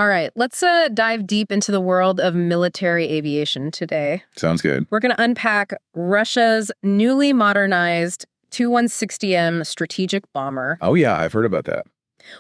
All right, let's dive deep into the world of military aviation today. Sounds good. We're going to unpack Russia's newly modernized Tu-160M strategic bomber. Oh, yeah, I've heard about that.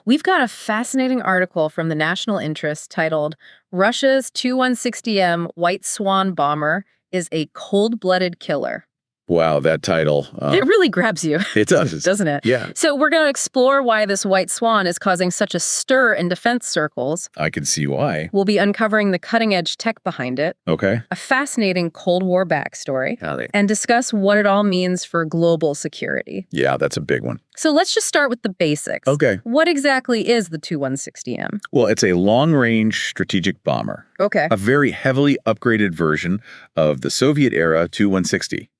We've got a fascinating article from the National Interest titled, Russia's Tu-160M White Swan bomber is a cold-blooded killer. Wow, that title. It really grabs you. It does. Doesn't it? Yeah. So we're going to explore why this white swan is causing such a stir in defense circles. I can see why. We'll be uncovering the cutting-edge tech behind it, Okay. a fascinating Cold War backstory, Howdy. and discuss what it all means for global security. Yeah, that's a big one. So let's just start with the basics. Okay. What exactly is the Tu-160M? Well, it's a long-range strategic bomber, Okay. a very heavily upgraded version of the Soviet-era Tu-160.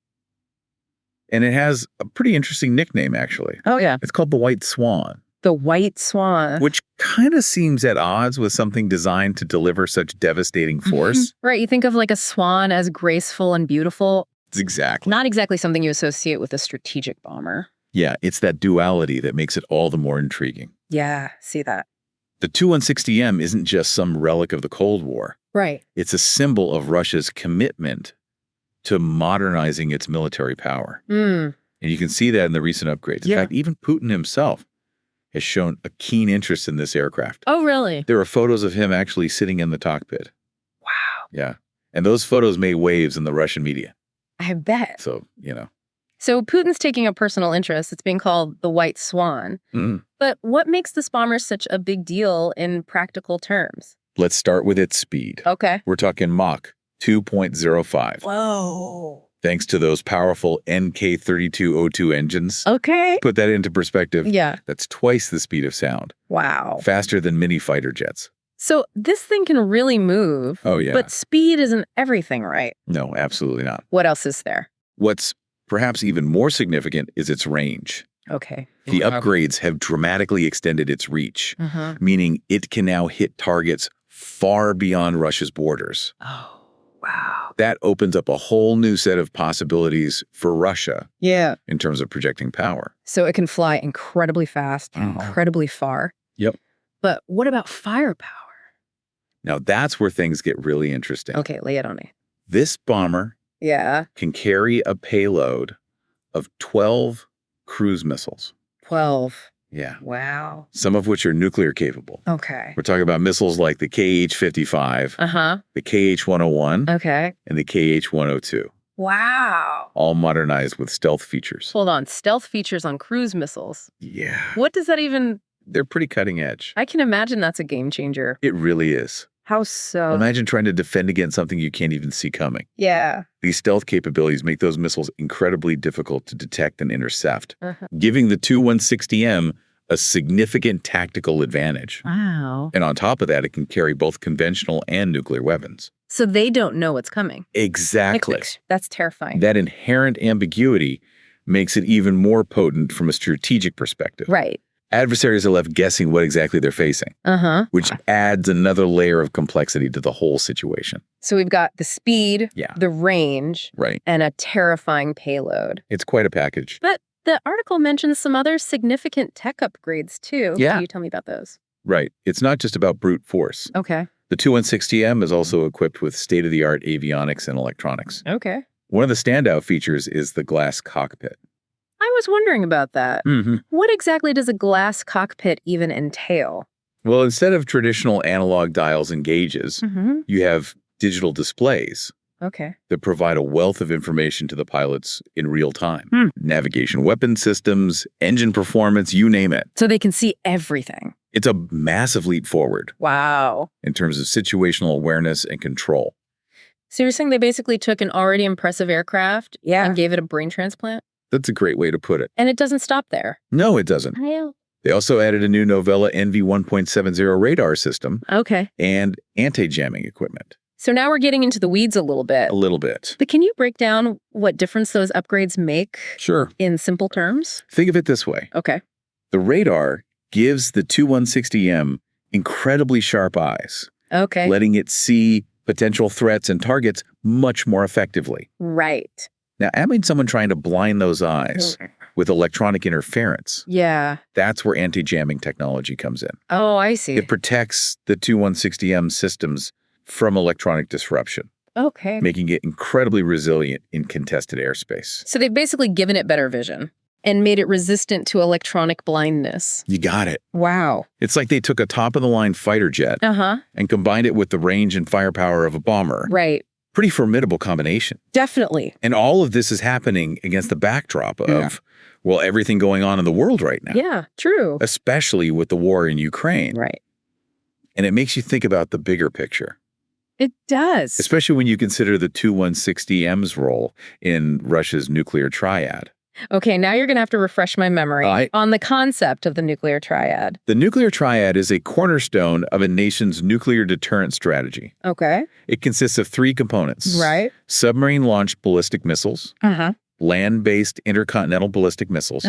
And it has a pretty interesting nickname, actually. Oh, yeah. It's called the White Swan, The white swan. which kind of seems at odds with something designed to deliver such devastating force. Right. You think of like a swan as graceful and beautiful. Exactly. Not exactly something you associate with a strategic bomber. Yeah, it's that duality that makes it all the more intriguing. Yeah, see that. The Tu-160M isn't just some relic of the Cold War. Right. It's a symbol of Russia's commitment to modernizing its military power. Mm. And you can see that in the recent upgrades. In fact, even Putin himself has shown a keen interest in this aircraft. Oh, really? There are photos of him actually sitting in the cockpit. Wow. Yeah. And those photos made waves in the Russian media. I bet. So, you know. So Putin's taking a personal interest. It's being called the White Swan. Mm. But what makes this bomber such a big deal in practical terms? Let's start with its speed. Okay. We're talking Mach 2.05. Whoa. Thanks to those powerful NK3202 engines. Okay. Put that into perspective. Yeah. That's twice the speed of sound. Wow. Faster than mini fighter jets. So this thing can really move. Oh, yeah. But speed isn't everything, right? No, absolutely not. What else is there? What's perhaps even more significant is its range. Okay. The upgrades have dramatically extended its reach, meaning it can now hit targets far beyond Russia's borders. Oh, wow. That opens up a whole new set of possibilities for Russia Yeah. in terms of projecting power. So it can fly incredibly fast, incredibly far. Yep. But what about firepower? Now that's where things get really interesting. Okay, lay it on me. This bomber Yeah. can carry a payload of 12 cruise missiles. 12. Yeah. Wow. Some of which are nuclear capable. Okay. We're talking about missiles like the KH-55, the KH-101, Okay. and the KH-102, Wow. all modernized with stealth features. Hold on. Stealth features on cruise missiles. Yeah. What does that even... They're pretty cutting edge. I can imagine that's a game changer. It really is. How so? Imagine trying to defend against something you can't even see coming. Yeah. These stealth capabilities make those missiles incredibly difficult to detect and intercept, giving the Tu-160M a significant tactical advantage. Wow. And on top of that, it can carry both conventional and nuclear weapons. So they don't know what's coming. Exactly. That's terrifying. That inherent ambiguity makes it even more potent from a strategic perspective. Right. Adversaries are left guessing what exactly they're facing, which adds another layer of complexity to the whole situation. So we've got the speed, Yeah. the range, Right. and a terrifying payload. It's quite a package. But the article mentions some other significant tech upgrades too. Yeah. Can you tell me about those? Right. It's not just about brute force. Okay. The Tu-160M is also equipped with state-of-the-art avionics and electronics. Okay. One of the standout features is the glass cockpit. I was wondering about that. What exactly does a glass cockpit even entail? Well, instead of traditional analog dials and gauges, you have digital displays Okay. that provide a wealth of information to the pilots in real time. Navigation weapon systems, engine performance, you name it. So they can see everything. It's a massive leap forward Wow. in terms of situational awareness and control. So you're saying they basically took an already impressive aircraft and gave it a brain transplant? That's a great way to put it. And it doesn't stop there. No, it doesn't. They also added a new Novella NV1.70 radar system Okay. and anti-jamming equipment. So now we're getting into the weeds a little bit. A little bit. But can you break down what difference those upgrades make Sure. in simple terms? Think of it this way. Okay. The radar gives the Tu-160M incredibly sharp eyes, Okay. letting it see potential threats and targets much more effectively. Right. Now, imagine someone trying to blind those eyes with electronic interference. Yeah. That's where anti-jamming technology comes in. Oh, I see. It protects the Tu-160M systems from electronic disruption, Okay. making it incredibly resilient in contested airspace. So they've basically given it better vision and made it resistant to electronic blindness. You got it. Wow. It's like they took a top-of-the-line fighter jet and combined it with the range and firepower of a bomber. Right. Pretty formidable combination. Definitely. And all of this is happening against the backdrop of, well, everything going on in the world right now. Yeah, true. Especially with the war in Ukraine. Right. And it makes you think about the bigger picture. It does. Especially when you consider the Tu-160M's role in Russia's nuclear triad. Okay, now you're going to have to refresh my memory on the concept of the nuclear triad. The nuclear triad is a cornerstone of a nation's nuclear deterrent strategy. Okay. It consists of 3 components. Right. Submarine-launched ballistic missiles, land-based intercontinental ballistic missiles,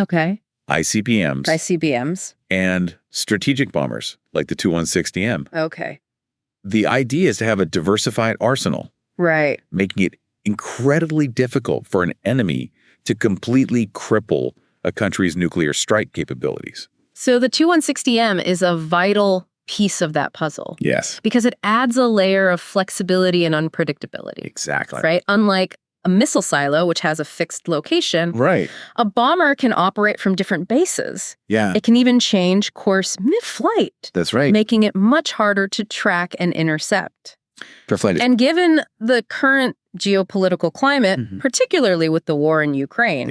ICBMs, and strategic bombers like the Tu-160M. Okay. The idea is to have a diversified arsenal, making it incredibly difficult for an enemy to completely cripple a country's nuclear strike capabilities. So the Tu-160M is a vital piece of that puzzle. Yes. Because it adds a layer of flexibility and unpredictability. Exactly. Right? Unlike a missile silo, which has a fixed location, a bomber can operate from different bases. Yeah. It can even change course mid-flight. That's right. Making it much harder to track and intercept. Fair-flighted. And given the current geopolitical climate, particularly with the war in Ukraine,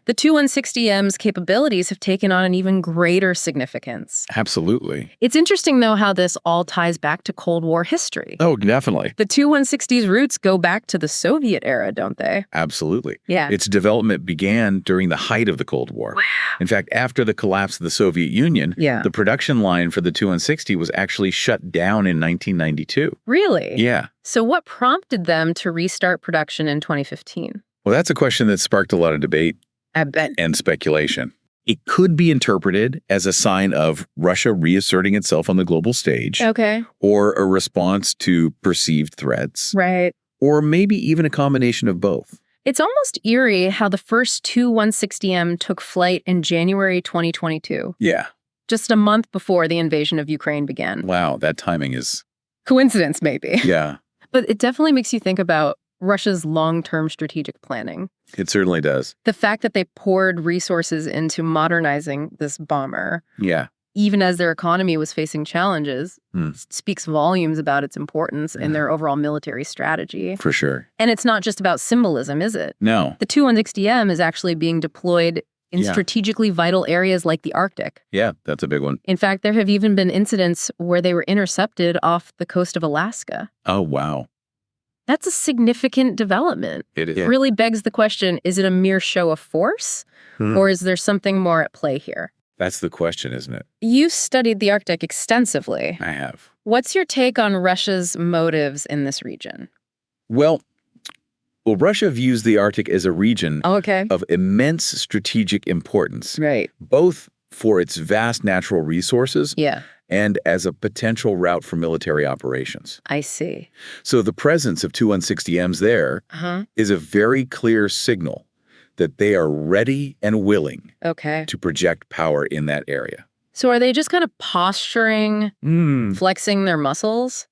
the Tu-160M's capabilities have taken on an even greater significance. Absolutely. It's interesting, though, how this all ties back to Cold War history. Oh, definitely. The Tu-160's roots go back to the Soviet era, don't they? Absolutely. Yeah. Its development began during the height of the Cold War. Wow. In fact, after the collapse of the Soviet Union, the production line for the Tu-160 was actually shut down in 1992. Really? Yeah. So what prompted them to restart production in 2015? Well, that's a question that sparked a lot of debate I bet. and speculation. It could be interpreted as a sign of Russia reasserting itself on the global stage. Okay. Or a response to perceived threats. Right. Or maybe even a combination of both. It's almost eerie how the first Tu-160M took flight in January 2022. Yeah. Just a month before the invasion of Ukraine began. Wow, that timing is... Coincidence, maybe. Yeah. But it definitely makes you think about Russia's long-term strategic planning. It certainly does. The fact that they poured resources into modernizing this bomber, even as their economy was facing challenges, speaks volumes about its importance in their overall military strategy. For sure. And it's not just about symbolism, is it? No. The Tu-160M is actually being deployed in strategically vital areas like the Arctic. Yeah, that's a big one. In fact, there have even been incidents where they were intercepted off the coast of Alaska. Oh, wow. That's a significant development. It is. It really begs the question, is it a mere show of force? Or is there something more at play here? That's the question, isn't it? You studied the Arctic extensively. I have. What's your take on Russia's motives in this region? Well, Russia views the Arctic as a region of immense strategic importance. Right. Both for its vast natural resources and as a potential route for military operations. I see. So the presence of Tu-160Ms there is a very clear signal that they are ready and willing to project power in that area. So are they just kind of posturing, flexing their muscles?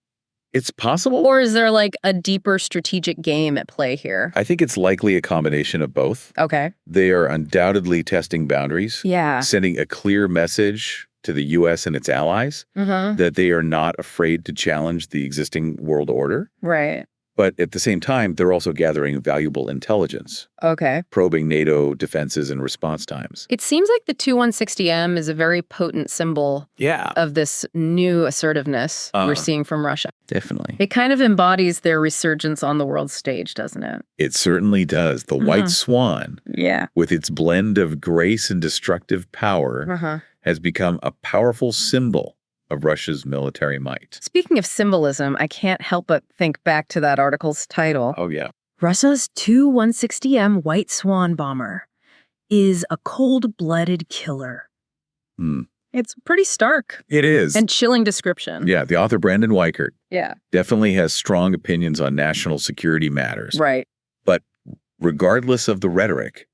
It's possible. Or is there like a deeper strategic game at play here? I think it's likely a combination of both. Okay. They are undoubtedly testing boundaries. Yeah. Sending a clear message to the U.S. and its allies that they are not afraid to challenge the existing world order. Right. But at the same time, they're also gathering valuable intelligence. Okay. Probing NATO defenses and response times. It seems like the Tu-160M is a very potent symbol of this new assertiveness we're seeing from Russia. Definitely. It kind of embodies their resurgence on the world stage, doesn't it? It certainly does. The white swan, with its blend of grace and destructive power, has become a powerful symbol of Russia's military might. Speaking of symbolism, I can't help but think back to that article's title. Oh, yeah. Russia's Tu-160M White Swan bomber is a cold-blooded killer. It's pretty stark. It is. And chilling description. Yeah, the author Brandon Weichert Yeah. definitely has strong opinions on national security matters. Right. But regardless of the rhetoric,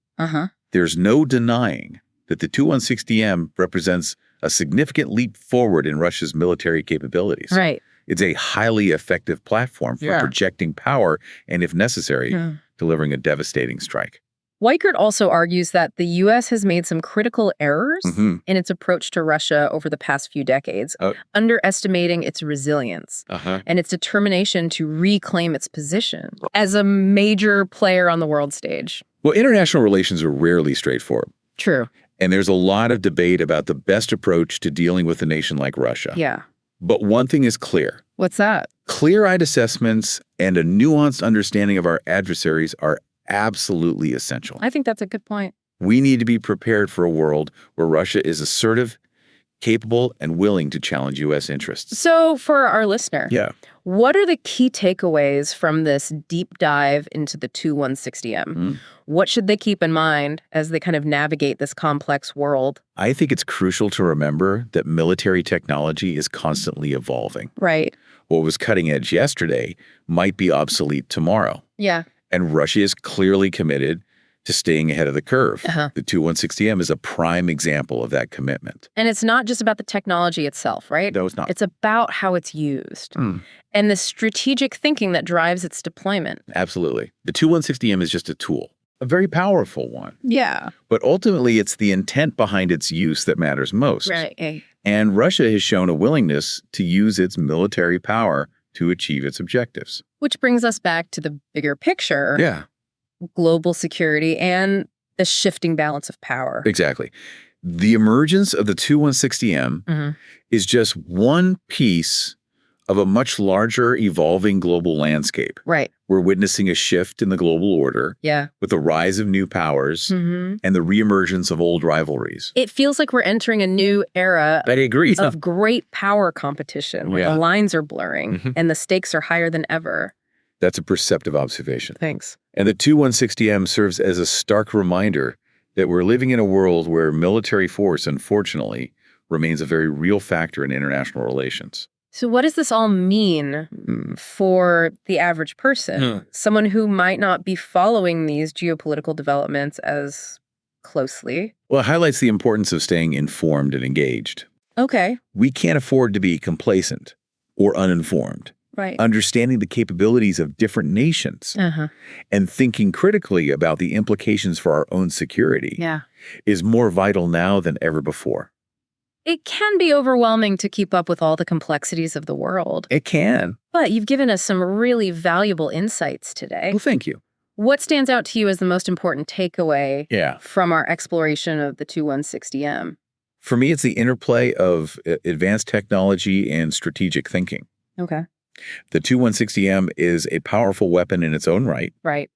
there's no denying that the Tu-160M represents a significant leap forward in Russia's military capabilities. Right. It's a highly effective platform for projecting power and, if necessary, delivering a devastating strike. Weichert also argues that the U.S. has made some critical errors in its approach to Russia over the past few decades, underestimating its resilience and its determination to reclaim its position as a major player on the world stage. Well, international relations are rarely straightforward. True. And there's a lot of debate about the best approach to dealing with a nation like Russia. Yeah. But one thing is clear. What's that? Clear-eyed assessments and a nuanced understanding of our adversaries are absolutely essential. I think that's a good point. We need to be prepared for a world where Russia is assertive, capable, and willing to challenge U.S. interests. So for our listener, what are the key takeaways from this deep dive into the Tu-160M? What should they keep in mind as they kind of navigate this complex world? I think it's crucial to remember that military technology is constantly evolving. Right. What was cutting edge yesterday might be obsolete tomorrow. Yeah. And Russia is clearly committed to staying ahead of the curve. The Tu-160M is a prime example of that commitment. And it's not just about the technology itself, right? No, it's not. It's about how it's used and the strategic thinking that drives its deployment. Absolutely. The Tu-160M is just a tool, a very powerful one. Yeah. But ultimately, it's the intent behind its use that matters most. Right. And Russia has shown a willingness to use its military power to achieve its objectives. Which brings us back to the bigger picture. Yeah. Global security and the shifting balance of power. Exactly. The emergence of the Tu-160M is just one piece of a much larger evolving global landscape. Right. We're witnessing a shift in the global order with the rise of new powers and the reemergence of old rivalries. It feels like we're entering a new era of great power competition where the lines are blurring and the stakes are higher than ever. That's a perceptive observation. Thanks. And the Tu-160M serves as a stark reminder that we're living in a world where military force, unfortunately, remains a very real factor in international relations. So what does this all mean for the average person? Someone who might not be following these geopolitical developments as closely? Well, it highlights the importance of staying informed and engaged. Okay. We can't afford to be complacent or uninformed. Right. Understanding the capabilities of different nations and thinking critically about the implications for our own security is more vital now than ever before. It can be overwhelming to keep up with all the complexities of the world. It can. But you've given us some really valuable insights today. Well, thank you. What stands out to you as the most important takeaway from our exploration of the Tu-160M? For me, it's the interplay of advanced technology and strategic thinking. Okay. The Tu-160M is a powerful weapon in its own right. Right.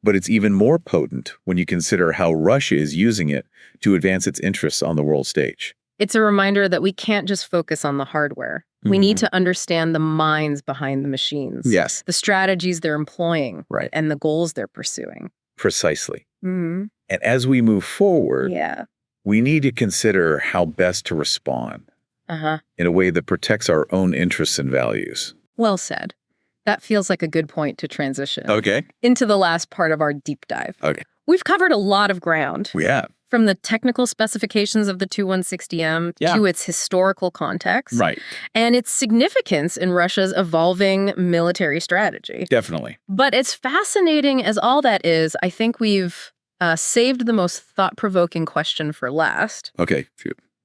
But it's even more potent when you consider how Russia is using it to advance its interests on the world stage. It's a reminder that we can't just focus on the hardware. We need to understand the minds behind the machines. Yes. The strategies they're employing. Right. And the goals they're pursuing. Precisely. And as we move forward, we need to consider how best to respond in a way that protects our own interests and values. Well said. That feels like a good point to transition into the last part of our deep dive. We've covered a lot of ground. We have. From the technical specifications of the Tu-160M to its historical context. Right. And its significance in Russia's evolving military strategy. Definitely. But as fascinating as all that is, I think we've saved the most thought-provoking question for last. Okay.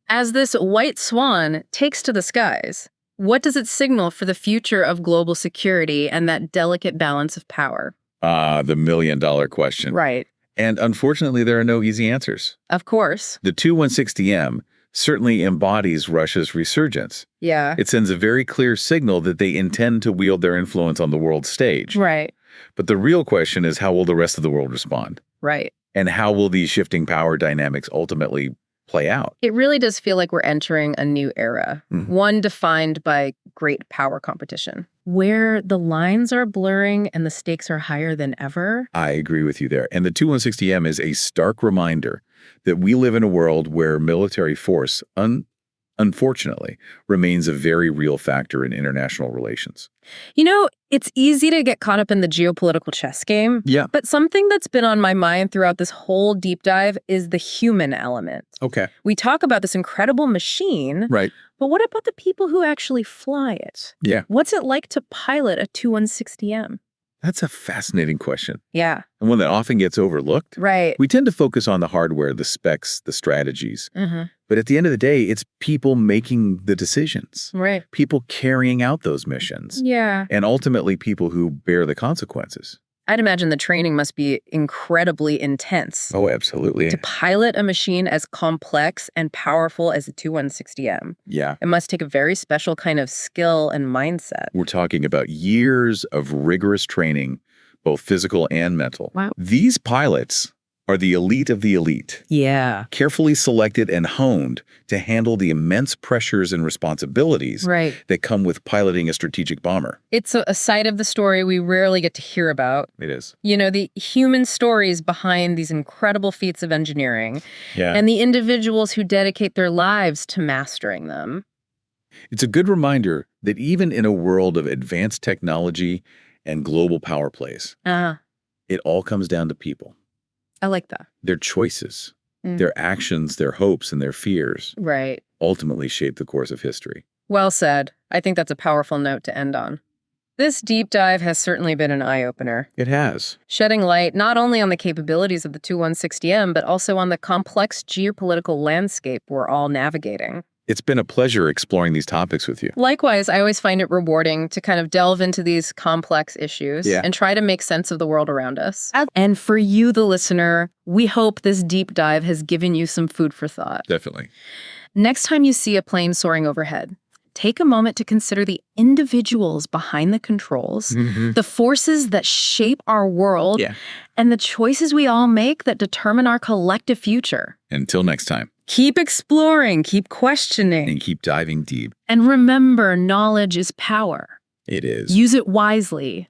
As this white swan takes to the skies, what does it signal for the future of global security and that delicate balance of power? The million-dollar question. Right. And unfortunately, there are no easy answers. Of course. The Tu-160M certainly embodies Russia's resurgence. Yeah. It sends a very clear signal that they intend to wield their influence on the world stage. Right. But the real question is, how will the rest of the world respond? Right. And how will these shifting power dynamics ultimately play out? It really does feel like we're entering a new era, one defined by great power competition, where the lines are blurring and the stakes are higher than ever. I agree with you there. And the Tu-160M is a stark reminder that we live in a world where military force, unfortunately, remains a very real factor in international relations. You know, it's easy to get caught up in the geopolitical chess game. Yeah. But something that's been on my mind throughout this whole deep dive is the human element. Okay. We talk about this incredible machine. Right. But what about the people who actually fly it? Yeah. What's it like to pilot a Tu-160M? That's a fascinating question. Yeah. And one that often gets overlooked. Right. We tend to focus on the hardware, the specs, the strategies. But at the end of the day, it's people making the decisions. Right. People carrying out those missions. Yeah. And ultimately people who bear the consequences. I'd imagine the training must be incredibly intense. Oh, absolutely. To pilot a machine as complex and powerful as the Tu-160M. Yeah. It must take a very special kind of skill and mindset. We're talking about years of rigorous training, both physical and mental. Wow. These pilots are the elite of the elite. Yeah. Carefully selected and honed to handle the immense pressures and responsibilities that come with piloting a strategic bomber. It's a side of the story we rarely get to hear about. It is. You know, the human stories behind these incredible feats of engineering and the individuals who dedicate their lives to mastering them. It's a good reminder that even in a world of advanced technology and global power plays, it all comes down to people. I like that. Their choices, their actions, their hopes, and their fears ultimately shape the course of history. Well said. I think that's a powerful note to end on. This deep dive has certainly been an eye-opener. It has. Shedding light not only on the capabilities of the Tu-160M, but also on the complex geopolitical landscape we're all navigating. It's been a pleasure exploring these topics with you. Likewise, I always find it rewarding to kind of delve into these complex issues and try to make sense of the world around us. And for you, the listener, we hope this deep dive has given you some food for thought. Definitely. Next time you see a plane soaring overhead, take a moment to consider the individuals behind the controls, the forces that shape our world, and the choices we all make that determine our collective future. Until next time. Keep exploring, keep questioning. And keep diving deep. And remember, knowledge is power. It is. Use it wisely.